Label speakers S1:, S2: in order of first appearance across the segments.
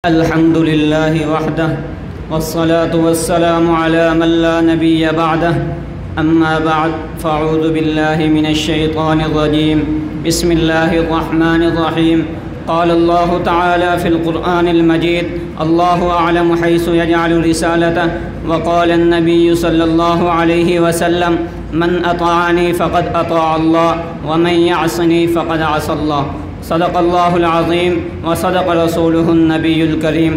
S1: الحمد لله وحده والصلاة والسلام على من لا نبي بعده أما بعد فأعوذ بالله من الشيطان الرجيم بسم الله الرحمن الرحيم قال الله تعالى في القرآن المجيد الله أعلم حيث يجعل رسالته وقال النبي صلى الله عليه وسلم من أطاعني فقد أطاع الله ومن يعصني فقد عصى الله صدق اللہ العظیم وصدق رسولہ النبی الکریم۔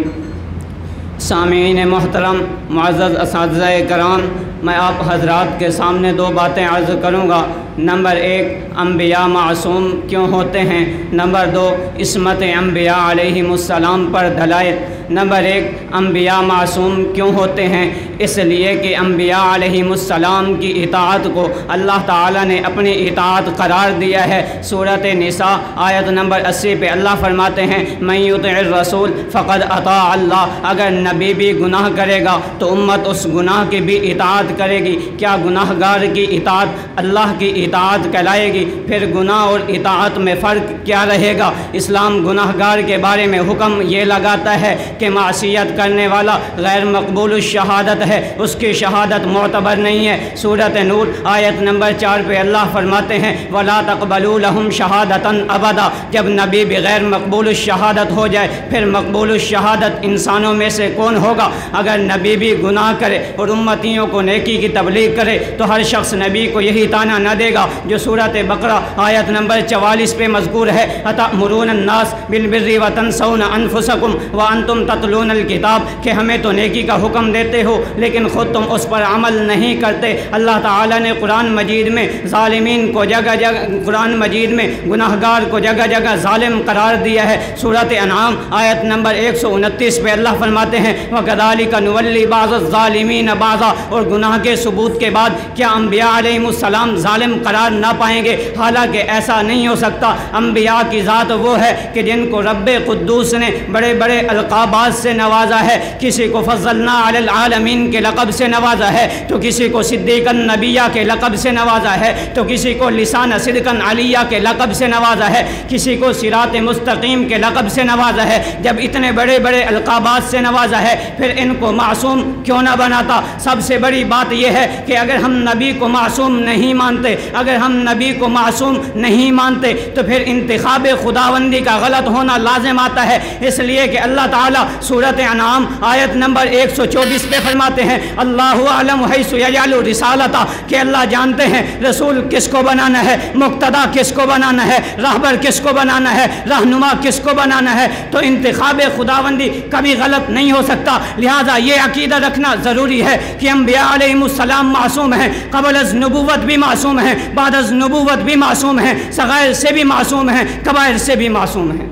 S1: سامعین محترم، معزز اساتذہ کرام، میں آپ حضرات کے سامنے دو باتیں عرض کروں گا۔ نمبر ایک، انبیاء معصوم کیوں ہوتے ہیں؟ نمبر دو، عصمت انبیاء علیہم السلام پر دلائل۔ نمبر ایک، انبیاء معصوم کیوں ہوتے ہیں؟ اس لیے کہ انبیاء علیہم السلام کی اطاعت کو اللہ تعالیٰ نے اپنی اطاعت قرار دیا ہے۔ سورۃ نساء آیت نمبر 80 پہ اللہ فرماتے ہیں من یطع الرسول فقد اطاع اللہ۔ اگر نبی بھی گناہ کرے گا تو امت اس گناہ کی بھی اطاعت کرے گی۔ کیا گناہ گار کی اطاعت اللہ کی اطاعت کہلائے گی؟ پھر گناہ اور اطاعت میں فرق کیا رہے گا؟ اسلام گناہ گار کے بارے میں حکم یہ لگاتا ہے کہ معصیت کرنے والا غیر مقبول الشہادت ہے، اس کی شہادت معتبر نہیں ہے۔ سورۃ نور آیت نمبر 4 پہ اللہ فرماتے ہیں وَلَا تَقْبَلُوا لَهُمْ شَهَادَةً أَبَدًا۔ جب نبی بغیر مقبول الشہادت ہو جائے پھر مقبول الشہادت انسانوں میں سے کون ہوگا؟ اگر نبی بھی گناہ کرے اور امتیوں کو نیکی کی تبلیغ کرے تو ہر شخص نبی کو یہی طعنہ نہ دے گا جو سورۃ بقرہ آیت نمبر 44 پہ مذکور ہے أَتَأْمُرُونَ النَّاسَ بِالْبِرِّ وَتَنْسَوْنَ أَنفُسَكُمْ وَأَنْتُمْ تَتْلُونَ الْكِتَابَ کہ ہمیں تو نیکی کا حکم دیتے ہو لیکن خود تم اس پر عمل نہیں کرتے۔ اللہ تعالیٰ نے قرآن مجید میں ظالمین کو جگہ جگہ قرآن مجید میں گناہ گار کو جگہ جگہ ظالم قرار دیا ہے۔ سورۃ انعام آیت نمبر 129 پہ اللہ فرماتے ہیں وَكَذَلِكَ نُوَلِّي بَعْضَ الظَّالِمِينَ بَعْضًا۔ اور گناہ کے ثبوت کے بعد کیا انبیاء علیہم السلام ظالم قرار نہ پائیں گے؟ حالانکہ ایسا نہیں ہو سکتا۔ انبیاء کی ذات وہ ہے کہ جن کو رب قدوس نے بڑے بڑے القابات سے نوازا ہے۔ کسی کو فضلنا علی العالمین کے لقب سے نوازا ہے تو کسی کو صدیقاً نبیہ کے لقب سے نوازا ہے تو کسی کو لسان صدقاً علیہ کے لقب سے نوازا ہے، کسی کو صراط مستقیم کے لقب سے نوازا ہے۔ جب اتنے بڑے بڑے القابات سے نوازا ہے پھر ان کو معصوم کیوں نہ بناتا؟ سب سے بڑی بات یہ ہے کہ اگر ہم نبی کو معصوم نہیں مانتے، اگر ہم نبی کو معصوم نہیں مانتے تو پھر انتخاب خداوندی کا غلط ہونا لازم آتا ہے۔ اس لیے کہ اللہ تعالیٰ سورۃ انعام آیت نمبر 124 پہ فرماتے ہیں اللہ اعلم حیث یجعل رسالتہ کہ اللہ جانتے ہیں رسول کس کو بنانا ہے، مقتدا کس کو بنانا ہے، راہبر کس کو بنانا ہے، رہنما کس کو بنانا ہے۔ تو انتخاب خداوندی کبھی غلط نہیں ہو سکتا۔ لہٰذا یہ عقیدہ رکھنا ضروری ہے کہ انبیاء علیہم السلام معصوم ہیں، قبل از نبوت بھی معصوم ہیں، بعد از نبوت بھی معصوم ہیں، صغائر سے بھی معصوم ہیں، کبائر سے بھی معصوم ہیں۔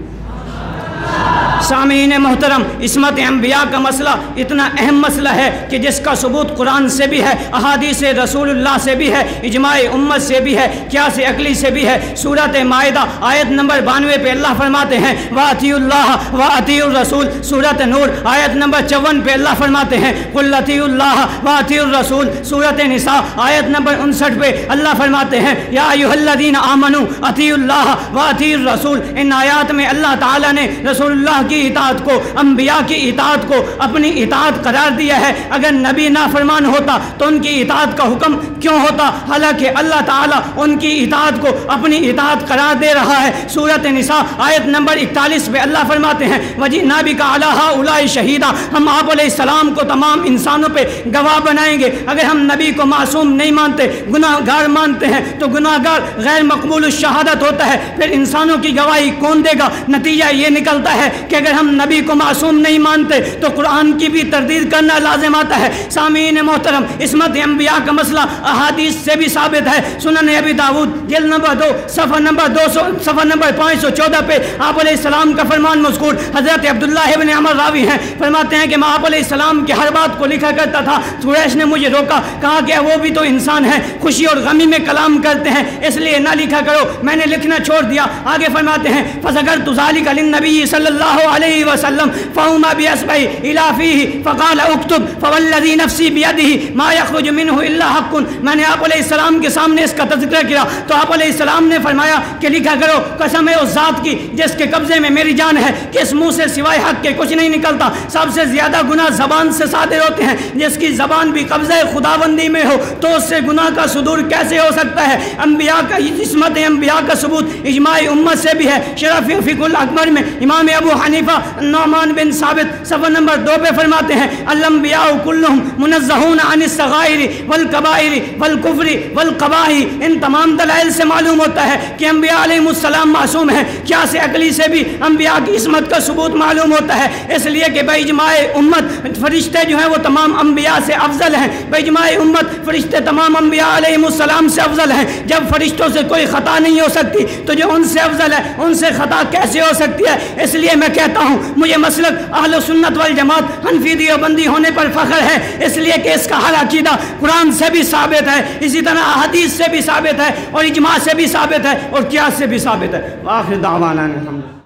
S1: سامعین محترم، عصمت انبیاء کا مسئلہ اتنا اہم مسئلہ ہے کہ جس کا ثبوت قرآن سے بھی ہے، احادیث رسول اللہ سے بھی ہے، اجماع امت سے بھی ہے، قیاس عقلی سے بھی ہے۔ سورۃ مائدہ آیت نمبر 92 پہ اللہ فرماتے ہیں وَأَطِیعُوا اللَّهَ وَأَطِیعُوا الرَّسُولَ۔ سورۃ نور آیت نمبر 54 پہ اللہ فرماتے ہیں قُلْ أَطِیعُوا اللَّهَ وَأَطِیعُوا الرَّسُولَ۔ سورۃ نساء آیت نمبر 59 پہ اللہ فرماتے ہیں یا ایھا الذین آمنوا اطیعوا اللَّهَ وَأَطِیعُوا الرَّسُولَ۔ ان آیات میں اللہ تعالیٰ نے رسول اللہ کی اطاعت کو، انبیاء کی اطاعت کو اپنی اطاعت قرار دیا ہے۔ اگر نبی نافرمان ہوتا تو ان کی اطاعت کا حکم کیوں ہوتا؟ حالانکہ اللہ تعالیٰ ان کی اطاعت کو اپنی اطاعت قرار دے رہا ہے۔ سورۃ نساء آیت نمبر 41 پہ اللہ فرماتے ہیں وَجِئْنَا بِكَ عَلَىٰ هَٰؤُلَاءِ شَهِيدًا۔ ہم آپ علیہ السلام کو تمام انسانوں پہ گواہ بنائیں گے۔ اگر ہم نبی کو معصوم نہیں مانتے، گناہ گار مانتے ہیں تو گناہ گار غیر مقبول الشہادت ہوتا ہے، پھر انسانوں کی گواہی کون دے گا؟ نتیجہ یہ نکلتا ہے کہ اگر ہم نبی کو معصوم نہیں مانتے تو قرآن کی بھی تردید کرنا لازم آتا ہے۔ سامعین محترم، عصمت انبیاء کا مسئلہ احادیث سے بھی ثابت ہے۔ سنن ابی داؤد جلد نمبر 2 صفحہ نمبر 514 پہ آپ علیہ السلام کا فرمان مذکور۔ حضرت عبداللہ ابن عمر راوی ہیں، فرماتے ہیں کہ میں آپ علیہ السلام کی ہر بات کو لکھا کرتا تھا۔ قریش نے مجھے روکا، کہا کہ وہ بھی تو انسان ہیں، خوشی اور غمی میں کلام کرتے ہیں، اس لیے نہ لکھا کرو۔ میں نے لکھنا چھوڑ دیا۔ آگے فرماتے ہیں فذكرت ذلك للنبي صلی اللہ علیہ وسلم فهم بأصبعه إلى فيه فقال اكتب فوالذي نفسي بيده ما يخرج منه إلا حق میں نے آپ علیہ السلام کے سامنے اس کا تذکرہ کیا تو آپ علیہ السلام نے فرمایا کہ لکھا کرو قسم ہے اس ذات کی جس کے قبضے میں میری جان ہے کہ اس منہ سے سوائے حق کے کچھ نہیں نکلتا، سب سے زیادہ گناہ زبان سے صادر ہوتے ہیں، جس کی زبان بھی قبضہ خداوندی میں ہو تو اس سے گناہ کا صدور کیسے ہو سکتا ہے؟ انبیاء کا عصمت انبیاء کا ثبوت اجماع امت سے بھی ہے۔ شرف فقہ الاکبر میں امام ابو حنیفہ نعمان بن ثابت صفحہ نمبر 2 پہ فرماتے ہیں الانبیاء کلہم منزہون عن الصغائر والکبائر والکفر والقبائح۔ ان تمام دلائل سے معلوم ہوتا ہے کہ انبیاء علیہ السلام معصوم ہیں۔ کیا سے عقلی سے بھی انبیاء کی عصمت کا ثبوت معلوم ہوتا ہے، اس لیے کہ باجماع امت فرشتے جو ہیں وہ تمام انبیاء سے افضل ہیں، باجماع امت فرشتے تمام انبیاء علیہ السلام سے افضل ہیں۔ جب فرشتوں سے کوئی خطا نہیں ہو سکتی تو جو ان سے افضل ہے ان سے خطا کیسے ہو سکتی ہے؟ اس لیے میں کہتا ہوں مجھے مسلک اہل سنت والجماعت حنفی دیوبندی ہونے پر فخر ہے، اس لیے کہ اس کا ہر عقیدہ قرآن سے بھی ثابت ہے، اسی طرح حدیث سے بھی ثابت ہے اور اجماع سے بھی ثابت ہے اور قیاس سے بھی ثابت ہے۔ وآخر دعوانا الحمد